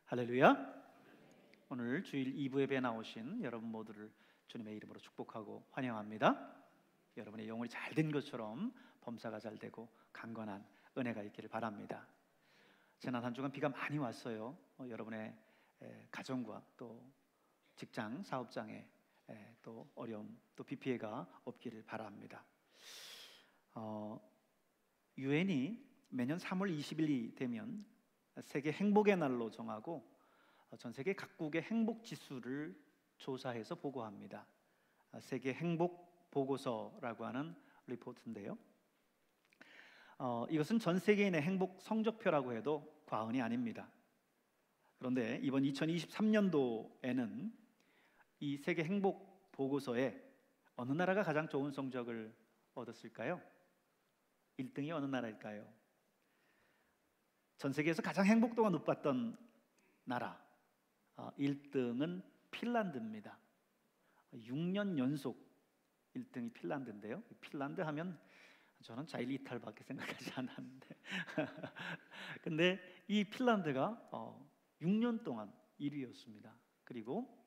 할렐루야. 오늘 주일 2부 예배에 나오신 여러분 모두를 주님의 이름으로 축복하고 환영합니다. 여러분의 영혼이 잘 된 것처럼 범사가 잘 되고 강건한 은혜가 있기를 바랍니다. 지난 한 주간 비가 많이 왔어요. 여러분의 가정과 또 직장, 사업장에 또 어려움, 또 비 피해가 없기를 바랍니다. 유엔이 매년 3월 20일이 되면 세계 행복의 날로 정하고 전 세계 각국의 행복 지수를 조사해서 보고합니다. 세계 행복 보고서라고 하는 리포트인데요. 이것은 전 세계인의 행복 성적표라고 해도 과언이 아닙니다. 그런데 이번 2023년도에는 이 세계 행복 보고서에 어느 나라가 가장 좋은 성적을 얻었을까요? 1등이 어느 나라일까요? 전 세계에서 가장 행복도가 높았던 나라 1등은 핀란드입니다. 6년 연속 1등이 핀란드인데요. 핀란드 하면 저는 자일 이탈밖에 생각하지 않았는데 근데 이 핀란드가 6년 동안 1위였습니다. 그리고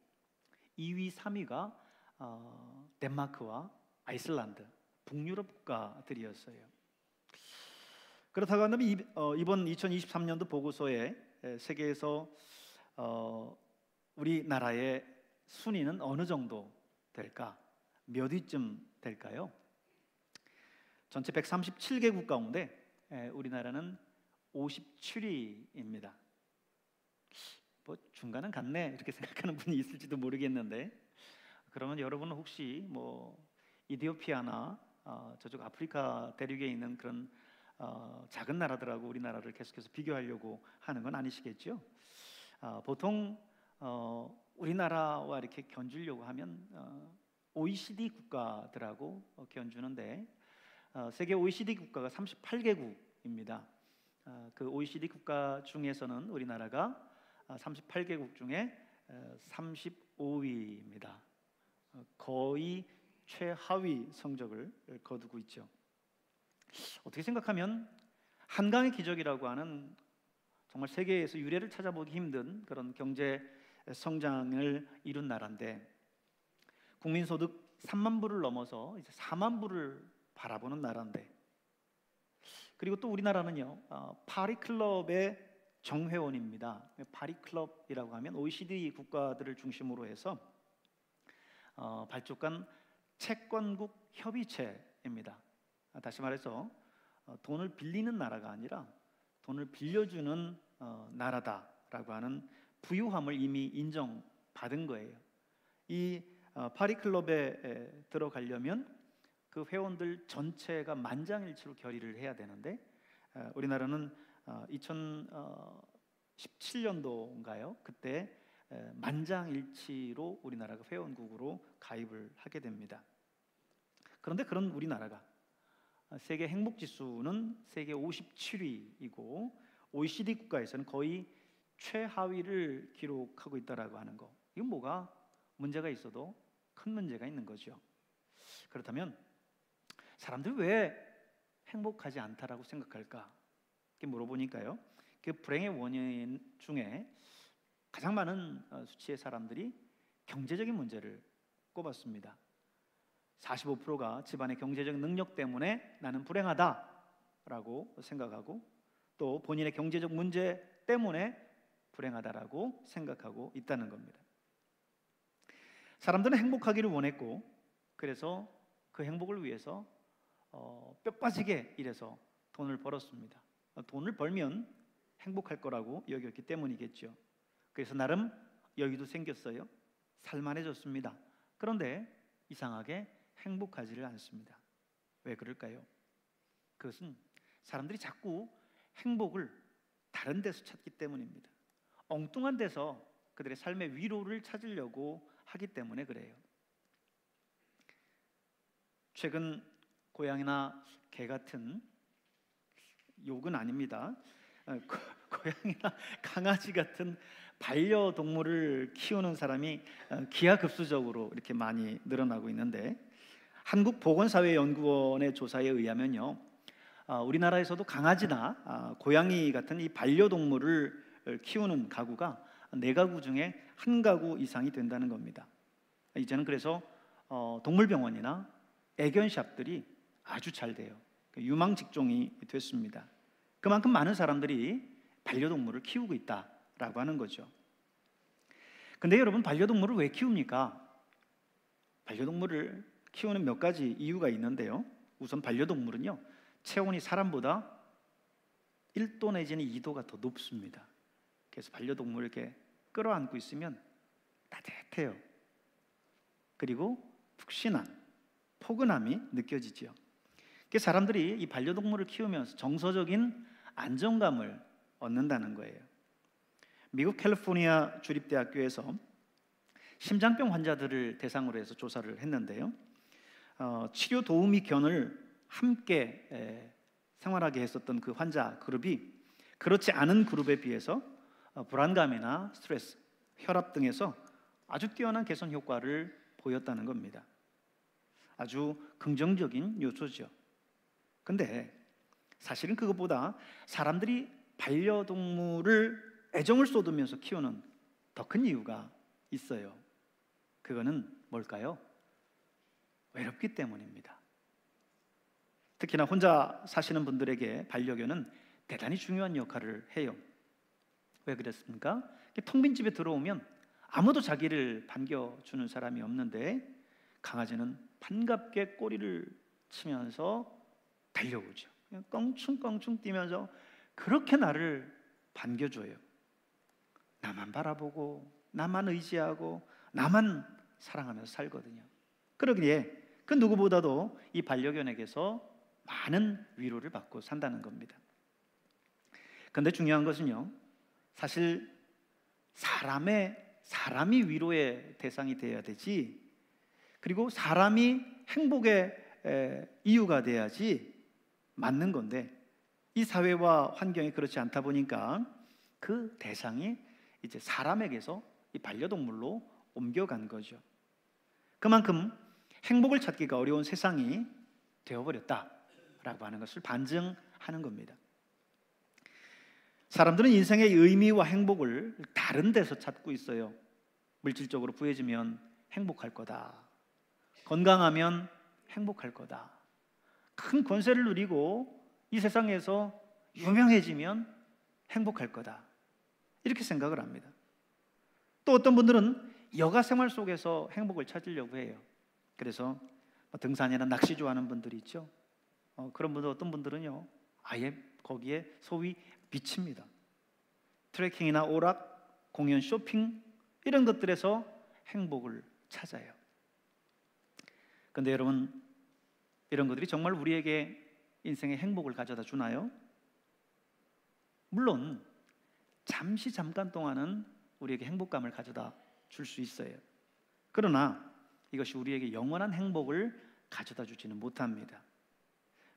2위, 3위가 덴마크와 아이슬란드, 북유럽 국가들이었어요. 그렇다고 한다면 이번 2023년도 보고서에 세계에서 우리나라의 순위는 어느 정도 될까? 몇 위쯤 될까요? 전체 137개국 가운데 우리나라는 57위입니다. 뭐 중간은 같네 이렇게 생각하는 분이 있을지도 모르겠는데, 그러면 여러분은 혹시 뭐 이디오피아나 저쪽 아프리카 대륙에 있는 그런 작은 나라들하고 우리나라를 계속해서 비교하려고 하는 건 아니시겠죠? 보통 우리나라와 이렇게 견주려고 하면 OECD 국가들하고 견주는데 세계 OECD 국가가 38개국입니다. 그 OECD 국가 중에서는 우리나라가 38개국 중에 35위입니다. 거의 최하위 성적을 거두고 있죠. 어떻게 생각하면 한강의 기적이라고 하는 정말 세계에서 유례를 찾아보기 힘든 그런 경제 성장을 이룬 나라인데, 국민소득 3만 불을 넘어서 이제 4만 불을 바라보는 나라인데, 그리고 또 우리나라는요 파리클럽의 정회원입니다. 파리클럽이라고 하면 OECD 국가들을 중심으로 해서 발족한 채권국 협의체입니다. 다시 말해서 돈을 빌리는 나라가 아니라 돈을 빌려주는 나라다라고 하는 부유함을 이미 인정받은 거예요. 이 파리클럽에 들어가려면 그 회원들 전체가 만장일치로 결의를 해야 되는데, 우리나라는 2017년도인가요? 그때 만장일치로 우리나라가 회원국으로 가입을 하게 됩니다. 그런데 그런 우리나라가 세계 행복지수는 세계 57위이고 OECD 국가에서는 거의 최하위를 기록하고 있다라고 하는 거, 이건 뭐가 문제가 있어도 큰 문제가 있는 거죠. 그렇다면 사람들이 왜 행복하지 않다라고 생각할까? 이렇게 물어보니까요, 그 불행의 원인 중에 가장 많은 수치의 사람들이 경제적인 문제를 꼽았습니다. 45%가 집안의 경제적 능력 때문에 나는 불행하다라고 생각하고, 또 본인의 경제적 문제 때문에 불행하다라고 생각하고 있다는 겁니다. 사람들은 행복하기를 원했고, 그래서 그 행복을 위해서 뼈 빠지게 일해서 돈을 벌었습니다. 돈을 벌면 행복할 거라고 여겼기 때문이겠죠. 그래서 나름 여유도 생겼어요. 살만해졌습니다. 그런데 이상하게 행복하지를 않습니다. 왜 그럴까요? 그것은 사람들이 자꾸 행복을 다른 데서 찾기 때문입니다. 엉뚱한 데서 그들의 삶의 위로를 찾으려고 하기 때문에 그래요. 최근 고양이나 개 같은, 욕은 아닙니다, 고양이나 강아지 같은 반려동물을 키우는 사람이 기하급수적으로 이렇게 많이 늘어나고 있는데, 한국보건사회연구원의 조사에 의하면요, 우리나라에서도 강아지나 고양이 같은 이 반려동물을 키우는 가구가 4가구 중에 1가구 이상이 된다는 겁니다. 이제는 그래서 동물병원이나 애견샵들이 아주 잘 돼요. 유망 직종이 됐습니다. 그만큼 많은 사람들이 반려동물을 키우고 있다라고 하는 거죠. 근데 여러분, 반려동물을 왜 키웁니까? 반려동물을 키우는 몇 가지 이유가 있는데요. 우선 반려동물은요, 체온이 사람보다 1도 내지는 2도가 더 높습니다. 그래서 반려동물을 이렇게 끌어안고 있으면 따뜻해요. 그리고 푹신한 포근함이 느껴지죠. 그래서 사람들이 이 반려동물을 키우면서 정서적인 안정감을 얻는다는 거예요. 미국 캘리포니아 주립대학교에서 심장병 환자들을 대상으로 해서 조사를 했는데요. 치료 도우미 견을 함께 생활하게 했었던 그 환자 그룹이 그렇지 않은 그룹에 비해서 불안감이나 스트레스, 혈압 등에서 아주 뛰어난 개선 효과를 보였다는 겁니다. 아주 긍정적인 요소죠. 근데 사실은 그것보다 사람들이 반려동물을 애정을 쏟으면서 키우는 더 큰 이유가 있어요. 그거는 뭘까요? 외롭기 때문입니다. 특히나 혼자 사시는 분들에게 반려견은 대단히 중요한 역할을 해요. 왜 그랬습니까? 텅 빈 집에 들어오면 아무도 자기를 반겨주는 사람이 없는데 강아지는 반갑게 꼬리를 치면서 달려오죠. 그냥 껑충껑충 뛰면서 그렇게 나를 반겨줘요. 나만 바라보고 나만 의지하고 나만 사랑하면서 살거든요. 그러기에 그 누구보다도 이 반려견에게서 많은 위로를 받고 산다는 겁니다. 그런데 중요한 것은요, 사실 사람이 위로의 대상이 되어야 되지, 그리고 사람이 행복의 이유가 돼야지 맞는 건데, 이 사회와 환경이 그렇지 않다 보니까 그 대상이 이제 사람에게서 이 반려동물로 옮겨간 거죠. 그만큼 행복을 찾기가 어려운 세상이 되어버렸다라고 하는 것을 반증하는 겁니다. 사람들은 인생의 의미와 행복을 다른 데서 찾고 있어요. 물질적으로 부해지면 행복할 거다. 건강하면 행복할 거다. 큰 권세를 누리고 이 세상에서 유명해지면 행복할 거다. 이렇게 생각을 합니다. 또 어떤 분들은 여가 생활 속에서 행복을 찾으려고 해요. 그래서 등산이나 낚시 좋아하는 분들이 있죠. 그런 분들, 어떤 분들은요, 아예 거기에 소위 미칩니다. 트레킹이나 오락, 공연, 쇼핑 이런 것들에서 행복을 찾아요. 그런데 여러분, 이런 것들이 정말 우리에게 인생의 행복을 가져다 주나요? 물론 잠깐 동안은 우리에게 행복감을 가져다 줄 수 있어요. 그러나 이것이 우리에게 영원한 행복을 가져다 주지는 못합니다.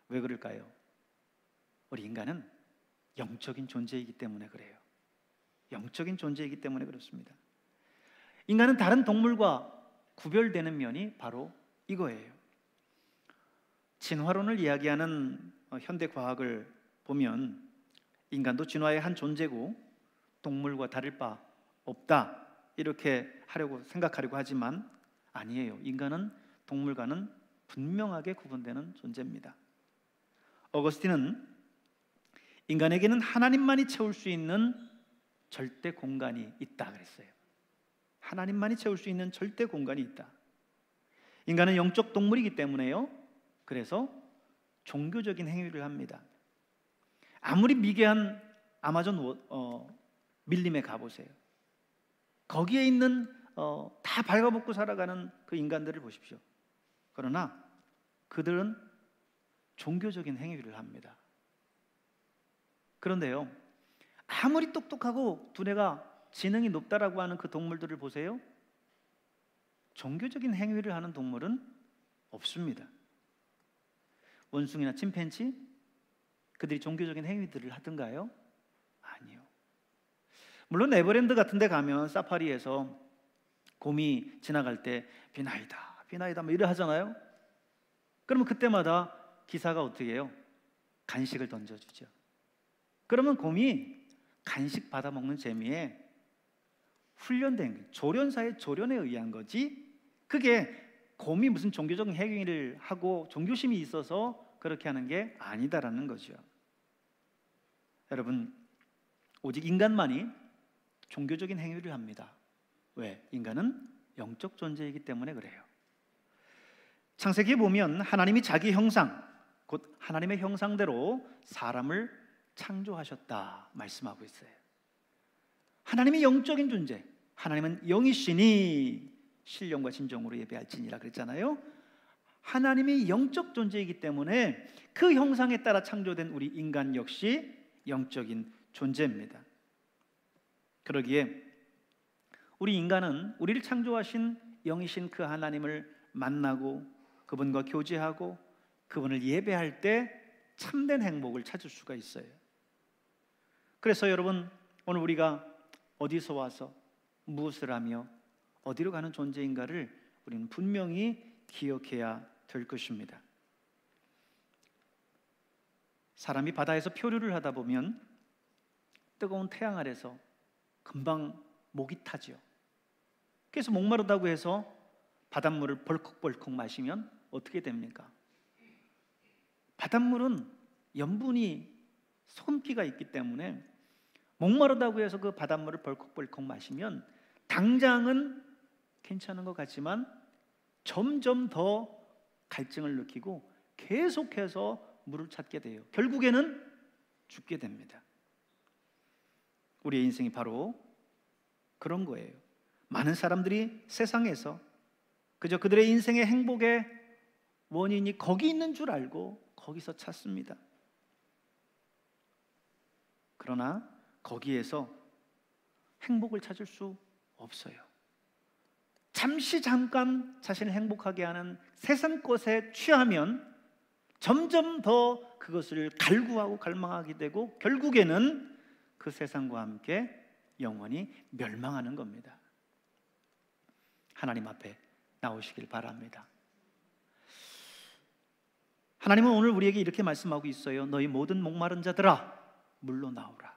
왜 그럴까요? 우리 인간은 영적인 존재이기 때문에 그래요. 영적인 존재이기 때문에 그렇습니다. 인간은 다른 동물과 구별되는 면이 바로 이거예요. 진화론을 이야기하는 현대 과학을 보면 인간도 진화의 한 존재고 동물과 다를 바 없다, 이렇게 생각하려고 하지만 아니에요. 인간은 동물과는 분명하게 구분되는 존재입니다. 어거스틴은 인간에게는 하나님만이 채울 수 있는 절대 공간이 있다 그랬어요. 하나님만이 채울 수 있는 절대 공간이 있다. 인간은 영적 동물이기 때문에요. 그래서 종교적인 행위를 합니다. 아무리 미개한 아마존 밀림에 가보세요. 거기에 있는 다 발가벗고 살아가는 그 인간들을 보십시오. 그러나 그들은 종교적인 행위를 합니다. 그런데요, 아무리 똑똑하고 두뇌가 지능이 높다라고 하는 그 동물들을 보세요. 종교적인 행위를 하는 동물은 없습니다. 원숭이나 침팬지, 그들이 종교적인 행위들을 하던가요? 아니요. 물론 네버랜드 같은 데 가면 사파리에서 곰이 지나갈 때 비나이다 비나이다 뭐 이래 하잖아요. 그러면 그때마다 기사가 어떻게 해요? 간식을 던져주죠. 그러면 곰이 간식 받아먹는 재미에 훈련된 조련사의 조련에 의한 거지, 그게 곰이 무슨 종교적인 행위를 하고 종교심이 있어서 그렇게 하는 게 아니다라는 거죠. 여러분, 오직 인간만이 종교적인 행위를 합니다. 왜? 인간은 영적 존재이기 때문에 그래요. 창세기에 보면 하나님이 자기 형상, 곧 하나님의 형상대로 사람을 창조하셨다 말씀하고 있어요. 하나님이 영적인 존재, 하나님은 영이시니 신령과 진정으로 예배할지니라 그랬잖아요. 하나님이 영적 존재이기 때문에 그 형상에 따라 창조된 우리 인간 역시 영적인 존재입니다. 그러기에 우리 인간은 우리를 창조하신 영이신 그 하나님을 만나고 그분과 교제하고 그분을 예배할 때 참된 행복을 찾을 수가 있어요. 그래서 여러분, 오늘 우리가 어디서 와서 무엇을 하며 어디로 가는 존재인가를 우리는 분명히 기억해야 될 것입니다. 사람이 바다에서 표류를 하다 보면 뜨거운 태양 아래서 금방 목이 타죠. 그래서 목마르다고 해서 바닷물을 벌컥벌컥 마시면 어떻게 됩니까? 바닷물은 염분이 소금기가 있기 때문에 목마르다고 해서 그 바닷물을 벌컥벌컥 마시면 당장은 괜찮은 것 같지만 점점 더 갈증을 느끼고 계속해서 물을 찾게 돼요. 결국에는 죽게 됩니다. 우리의 인생이 바로 그런 거예요. 많은 사람들이 세상에서 그저 그들의 인생의 행복의 원인이 거기 있는 줄 알고 거기서 찾습니다. 그러나 거기에서 행복을 찾을 수 없어요. 잠깐 자신을 행복하게 하는 세상 것에 취하면 점점 더 그것을 갈구하고 갈망하게 되고 결국에는 그 세상과 함께 영원히 멸망하는 겁니다. 하나님 앞에 나오시길 바랍니다. 하나님은 오늘 우리에게 이렇게 말씀하고 있어요. 너희 모든 목마른 자들아 물로 나오라.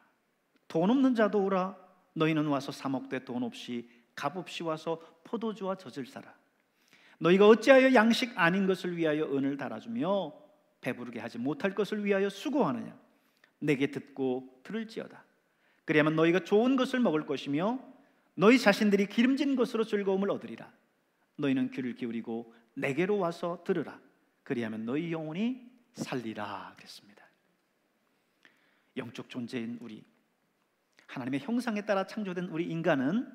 돈 없는 자도 오라. 너희는 와서 사 먹되 돈 없이 값 없이 와서 포도주와 젖을 사라. 너희가 어찌하여 양식 아닌 것을 위하여 은을 달아주며 배부르게 하지 못할 것을 위하여 수고하느냐. 내게 듣고 들을지어다. 그리하면 너희가 좋은 것을 먹을 것이며 너희 자신들이 기름진 것으로 즐거움을 얻으리라. 너희는 귀를 기울이고 내게로 와서 들으라. 그리하면 너희 영혼이 살리라 그랬습니다. 영적 존재인 우리, 하나님의 형상에 따라 창조된 우리 인간은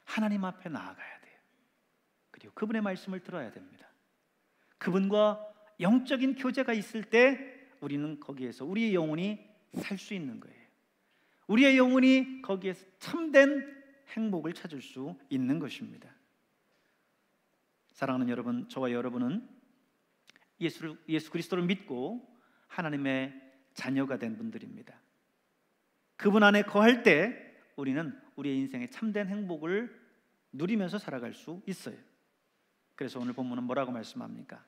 하나님 앞에 나아가야 돼요. 그리고 그분의 말씀을 들어야 됩니다. 그분과 영적인 교제가 있을 때 우리는 거기에서 우리의 영혼이 살 수 있는 거예요. 우리의 영혼이 거기에서 참된 행복을 찾을 수 있는 것입니다. 사랑하는 여러분, 저와 여러분은 예수 그리스도를 믿고 하나님의 자녀가 된 분들입니다. 그분 안에 거할 때 우리는 우리의 인생의 참된 행복을 누리면서 살아갈 수 있어요. 그래서 오늘 본문은 뭐라고 말씀합니까?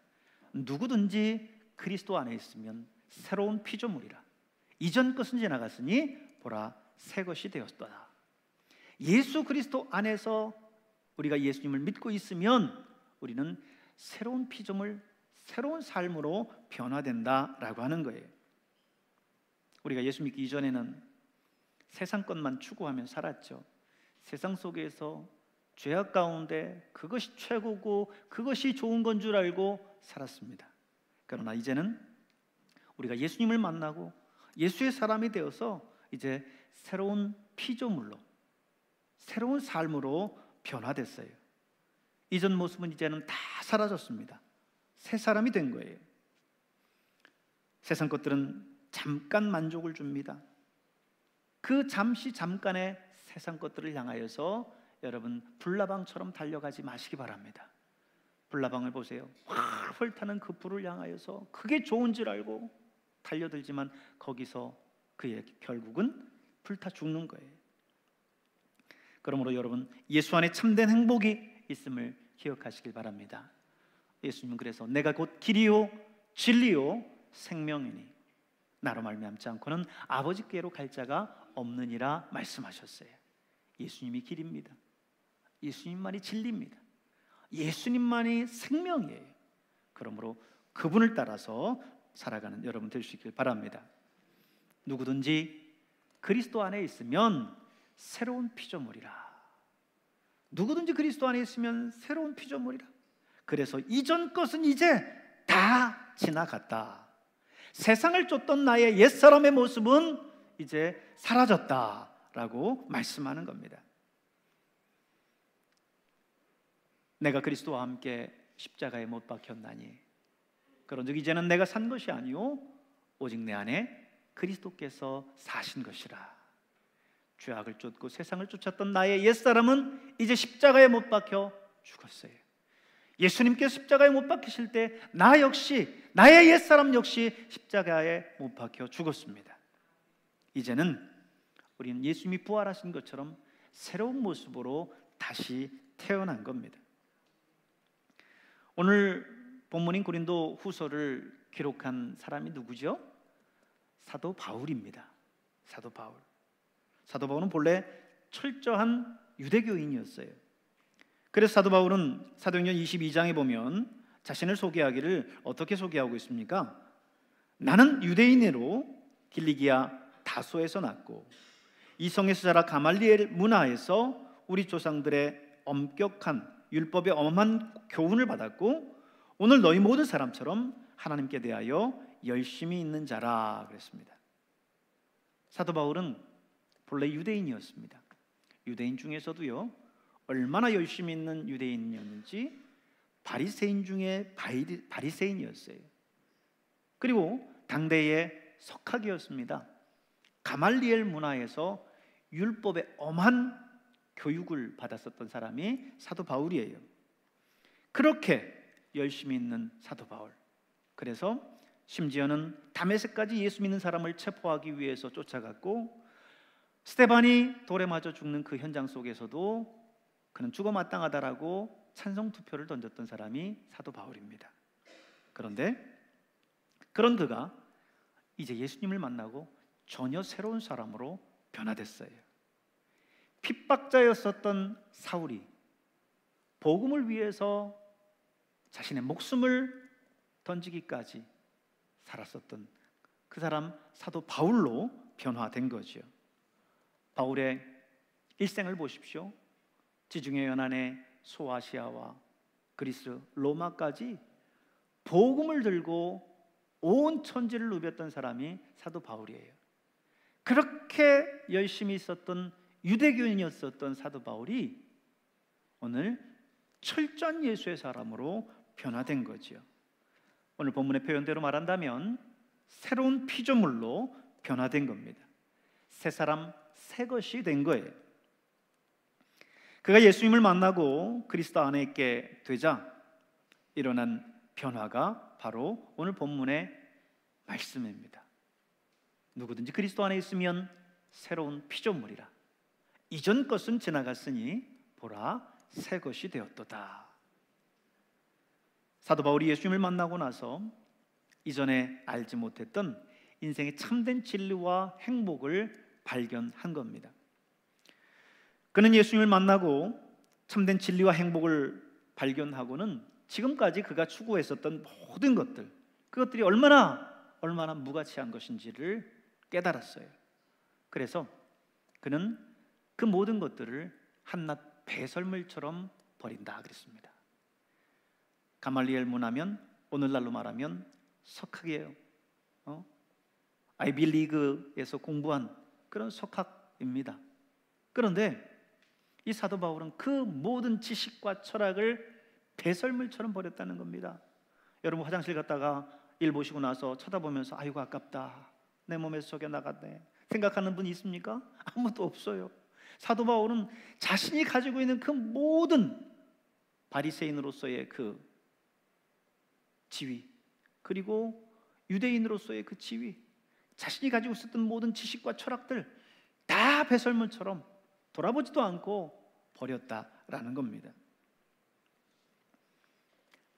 누구든지 그리스도 안에 있으면 새로운 피조물이라. 이전 것은 지나갔으니 보라 새 것이 되었도다. 예수 그리스도 안에서 우리가 예수님을 믿고 있으면 우리는 새로운 피조물, 새로운 삶으로 변화된다라고 하는 거예요. 우리가 예수 믿기 이전에는 세상 것만 추구하며 살았죠. 세상 속에서 죄악 가운데 그것이 최고고 그것이 좋은 건 줄 알고 살았습니다. 그러나 이제는 우리가 예수님을 만나고 예수의 사람이 되어서 이제 새로운 피조물로, 새로운 삶으로 변화됐어요. 이전 모습은 이제는 다 사라졌습니다. 새 사람이 된 거예요. 세상 것들은 잠깐 만족을 줍니다. 그 잠깐의 세상 것들을 향하여서 여러분 불나방처럼 달려가지 마시기 바랍니다. 불나방을 보세요. 활활 타는 그 불을 향하여서 그게 좋은 줄 알고 달려들지만 거기서 그의 결국은 불타 죽는 거예요. 그러므로 여러분 예수 안에 참된 행복이 있음을 기억하시길 바랍니다. 예수님은 그래서 내가 곧 길이요 진리요 생명이니 나로 말미암지 않고는 아버지께로 갈 자가 없느니라 말씀하셨어요. 예수님이 길입니다. 예수님만이 진리입니다. 예수님만이 생명이에요. 그러므로 그분을 따라서 살아가는 여러분 될 수 있길 바랍니다. 누구든지 그리스도 안에 있으면 새로운 피조물이라. 누구든지 그리스도 안에 있으면 새로운 피조물이라. 그래서 이전 것은 이제 다 지나갔다. 세상을 쫓던 나의 옛사람의 모습은 이제 사라졌다라고 말씀하는 겁니다. 내가 그리스도와 함께 십자가에 못 박혔나니 그런즉 이제는 내가 산 것이 아니요 오직 내 안에 그리스도께서 사신 것이라. 죄악을 쫓고 세상을 쫓았던 나의 옛사람은 이제 십자가에 못 박혀 죽었어요. 예수님께서 십자가에 못 박히실 때 나 역시, 나의 옛사람 역시 십자가에 못 박혀 죽었습니다. 이제는 우리는 예수님이 부활하신 것처럼 새로운 모습으로 다시 태어난 겁니다. 오늘 본문인 고린도 후서를 기록한 사람이 누구죠? 사도 바울입니다. 사도 바울. 사도 바울은 본래 철저한 유대교인이었어요. 그래서 사도 바울은 사도행전 22장에 보면 자신을 소개하기를 어떻게 소개하고 있습니까? 나는 유대인으로 길리기아 다소에서 났고 이성에서 자라 가말리엘 문화에서 우리 조상들의 엄격한 율법의 엄한 교훈을 받았고 오늘 너희 모든 사람처럼 하나님께 대하여 열심히 있는 자라 그랬습니다. 사도 바울은 본래 유대인이었습니다. 유대인 중에서도요 얼마나 열심히 있는 유대인이었는지 바리새인 중에 바리새인이었어요. 그리고 당대의 석학이었습니다. 가말리엘 문화에서 율법의 엄한 교육을 받았었던 사람이 사도 바울이에요. 그렇게 열심히 있는 사도 바울. 그래서 심지어는 다메섹까지 예수 믿는 사람을 체포하기 위해서 쫓아갔고 스데반이 돌에 맞아 죽는 그 현장 속에서도 그는 죽어 마땅하다라고 찬성 투표를 던졌던 사람이 사도 바울입니다. 그런데 그런 그가 이제 예수님을 만나고 전혀 새로운 사람으로 변화됐어요. 핍박자였었던 사울이 복음을 위해서 자신의 목숨을 던지기까지 살았었던 그 사람 사도 바울로 변화된 거죠. 바울의 일생을 보십시오. 지중해 연안의 소아시아와 그리스, 로마까지 복음을 들고 온 천지를 누볐던 사람이 사도 바울이에요. 그렇게 열심히 있었던 유대교인이었었던 사도 바울이 오늘 철저한 예수의 사람으로 변화된 거죠. 오늘 본문의 표현대로 말한다면 새로운 피조물로 변화된 겁니다. 새 사람, 새 것이 된 거예요. 그가 예수님을 만나고 그리스도 안에 있게 되자 일어난 변화가 바로 오늘 본문의 말씀입니다. 누구든지 그리스도 안에 있으면 새로운 피조물이라. 이전 것은 지나갔으니 보라 새 것이 되었도다. 사도 바울이 예수님을 만나고 나서 이전에 알지 못했던 인생의 참된 진리와 행복을 발견한 겁니다. 그는 예수님을 만나고 참된 진리와 행복을 발견하고는 지금까지 그가 추구했었던 모든 것들, 그것들이 얼마나 무가치한 것인지를 깨달았어요. 그래서 그는 그 모든 것들을 한낱 배설물처럼 버린다 그랬습니다. 가말리엘 문화면 오늘날로 말하면 석학이에요. 아이비리그에서 공부한 그런 석학입니다. 그런데 이 사도 바울은 그 모든 지식과 철학을 배설물처럼 버렸다는 겁니다. 여러분 화장실 갔다가 일 보시고 나서 쳐다보면서 아이고 아깝다, 내 몸에서 저게 나갔네 생각하는 분이 있습니까? 아무도 없어요. 사도 바울은 자신이 가지고 있는 그 모든 바리새인으로서의 그 지위, 그리고 유대인으로서의 그 지위, 자신이 가지고 있었던 모든 지식과 철학들 다 배설물처럼 돌아보지도 않고 버렸다라는 겁니다.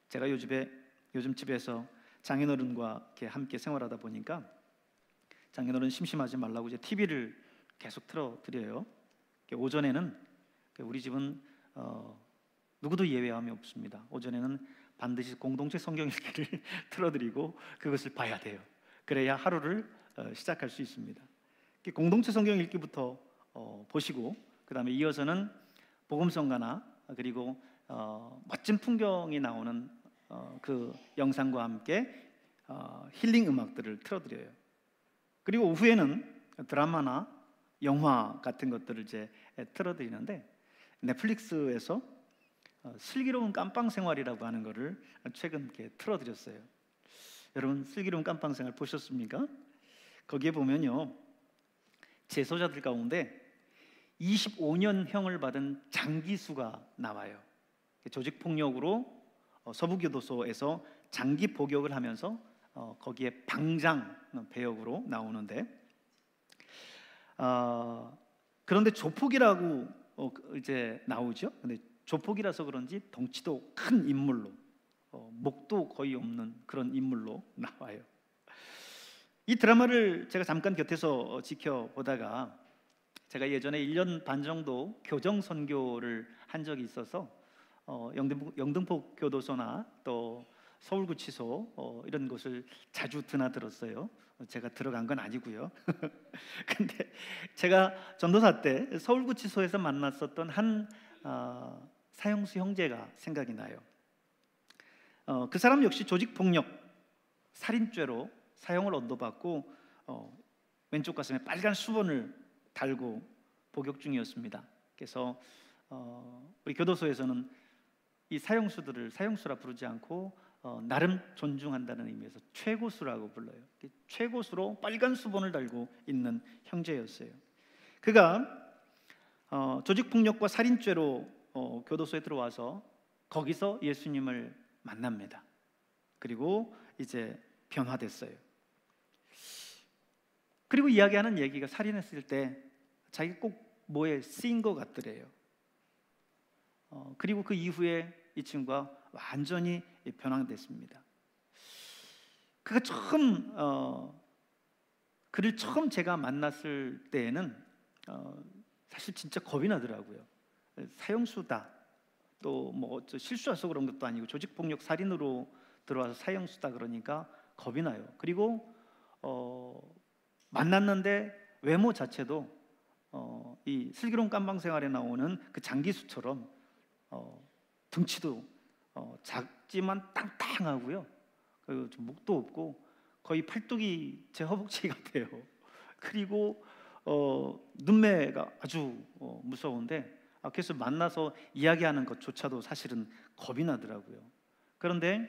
제가 요즘 집에서 장인어른과 함께 생활하다 보니까 장인어른 심심하지 말라고 이제 TV를 계속 틀어드려요. 오전에는 우리 집은 누구도 예외함이 없습니다. 오전에는 반드시 공동체 성경 읽기를 틀어드리고 그것을 봐야 돼요. 그래야 하루를 시작할 수 있습니다. 공동체 성경 읽기부터 보시고 그 다음에 이어서는 복음성가나 그리고 멋진 풍경이 나오는 그 영상과 함께 힐링 음악들을 틀어드려요. 그리고 오후에는 드라마나 영화 같은 것들을 이제 틀어드리는데 넷플릭스에서 슬기로운 깜빵 생활이라고 하는 것을 최근 이렇게 틀어드렸어요. 여러분 슬기로운 깜빵 생활 보셨습니까? 거기에 보면요 재소자들 가운데 25년형을 받은 장기수가 나와요. 조직폭력으로 서부교도소에서 장기 복역을 하면서 거기에 방장 배역으로 나오는데 그런데 조폭이라고 이제 나오죠. 근데 조폭이라서 그런지 덩치도 큰 인물로 목도 거의 없는 그런 인물로 나와요. 이 드라마를 제가 잠깐 곁에서 지켜보다가 제가 예전에 1년 반 정도 교정 선교를 한 적이 있어서 영등포 교도소나 또 서울구치소 이런 곳을 자주 드나들었어요. 제가 들어간 건 아니고요. 근데 제가 전도사 때 서울구치소에서 만났었던 한 사형수 형제가 생각이 나요. 그 사람 역시 조직폭력, 살인죄로 사형을 언도받고 왼쪽 가슴에 빨간 수건을 달고 복역 중이었습니다. 그래서 우리 교도소에서는 이 사형수들을 사형수라 부르지 않고 나름 존중한다는 의미에서 최고수라고 불러요. 최고수로 빨간 수건을 달고 있는 형제였어요. 그가 조직폭력과 살인죄로 교도소에 들어와서 거기서 예수님을 만납니다. 그리고 이제 변화됐어요. 그리고 이야기하는 얘기가 살인했을 때 자기 꼭 뭐에 쓰인 것 같더래요. 그리고 그 이후에 이 친구가 완전히 변화됐습니다. 그가 그를 처음 제가 만났을 때에는 사실 진짜 겁이 나더라고요. 사형수다. 또 뭐 실수해서 그런 것도 아니고 조직폭력 살인으로 들어와서 사형수다 그러니까 겁이 나요. 그리고 만났는데 외모 자체도 이 슬기로운 깜방 생활에 나오는 그 장기수처럼 등치도 작지만 땅땅하고요. 그리고 좀 목도 없고 거의 팔뚝이 제 허벅지 같아요. 그리고 눈매가 아주 무서운데 그래서 만나서 이야기하는 것조차도 사실은 겁이 나더라고요. 그런데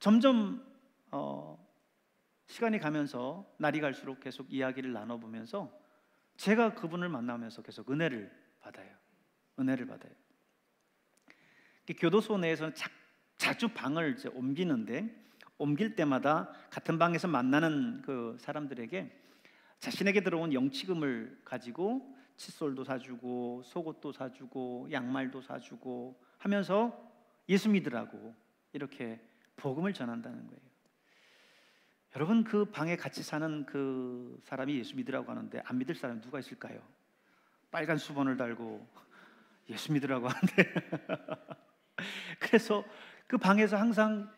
점점 시간이 가면서 날이 갈수록 계속 이야기를 나눠보면서 제가 그분을 만나면서 계속 은혜를 받아요. 교도소 내에서는 자주 방을 이제 옮기는데 옮길 때마다 같은 방에서 만나는 그 사람들에게 자신에게 들어온 영치금을 가지고 칫솔도 사주고 속옷도 사주고 양말도 사주고 하면서 예수 믿으라고 이렇게 복음을 전한다는 거예요. 여러분 그 방에 같이 사는 그 사람이 예수 믿으라고 하는데 안 믿을 사람이 누가 있을까요? 빨간 수건을 달고 예수 믿으라고 하는데 그래서 그 방에서 항상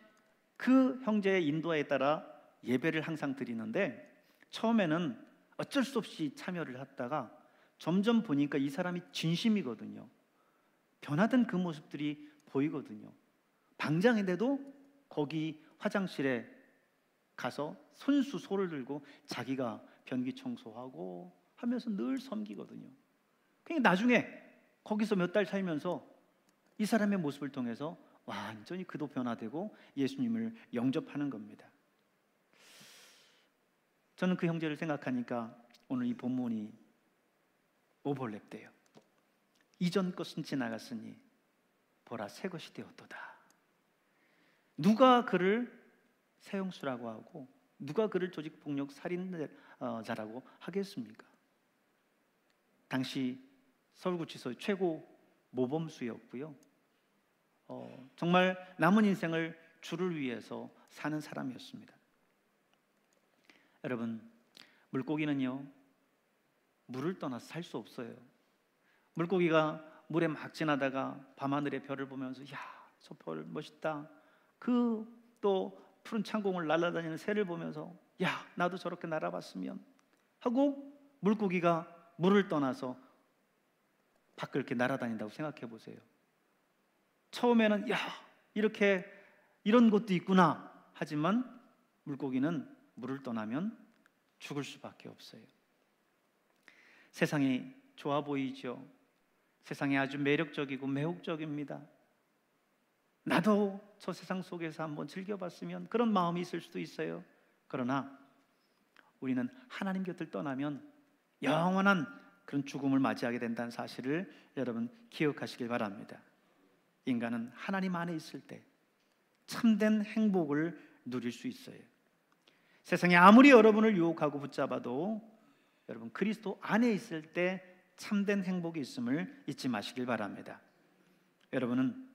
그 형제의 인도에 따라 예배를 항상 드리는데 처음에는 어쩔 수 없이 참여를 했다가 점점 보니까 이 사람이 진심이거든요. 변화된 그 모습들이 보이거든요. 방장인데도 거기 화장실에 가서 손수 소를 들고 자기가 변기 청소하고 하면서 늘 섬기거든요. 그러니까 나중에 거기서 몇 달 살면서 이 사람의 모습을 통해서 완전히 그도 변화되고 예수님을 영접하는 겁니다. 저는 그 형제를 생각하니까 오늘 이 본문이 오버랩돼요. 이전 것은 지나갔으니 보라 새 것이 되었도다. 누가 그를 사형수라고 하고 누가 그를 조직폭력 살인자라고 하겠습니까? 당시 서울구치소의 최고 모범수였고요. 정말 남은 인생을 주를 위해서 사는 사람이었습니다. 여러분, 물고기는요 물을 떠나서 살 수 없어요. 물고기가 물에 막 지나다가 밤하늘의 별을 보면서 야, 저 별 멋있다. 그 또 푸른 창공을 날아다니는 새를 보면서 야, 나도 저렇게 날아봤으면 하고 물고기가 물을 떠나서 밖을 이렇게 날아다닌다고 생각해 보세요. 처음에는 야, 이렇게 이런 곳도 있구나. 하지만 물고기는 물을 떠나면 죽을 수밖에 없어요. 세상이 좋아 보이죠. 세상이 아주 매력적이고 매혹적입니다. 나도 저 세상 속에서 한번 즐겨봤으면 그런 마음이 있을 수도 있어요. 그러나 우리는 하나님 곁을 떠나면 영원한 그런 죽음을 맞이하게 된다는 사실을 여러분 기억하시길 바랍니다. 인간은 하나님 안에 있을 때 참된 행복을 누릴 수 있어요. 세상이 아무리 여러분을 유혹하고 붙잡아도 여러분 그리스도 안에 있을 때 참된 행복이 있음을 잊지 마시길 바랍니다. 여러분은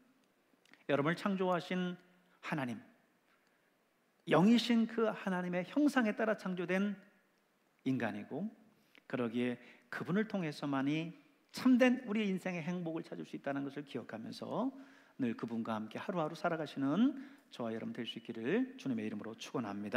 여러분을 창조하신 하나님, 영이신 그 하나님의 형상에 따라 창조된 인간이고, 그러기에 그분을 통해서만이 참된 우리 인생의 행복을 찾을 수 있다는 것을 기억하면서 늘 그분과 함께 하루하루 살아가시는 저와 여러분 될 수 있기를 주님의 이름으로 축원합니다.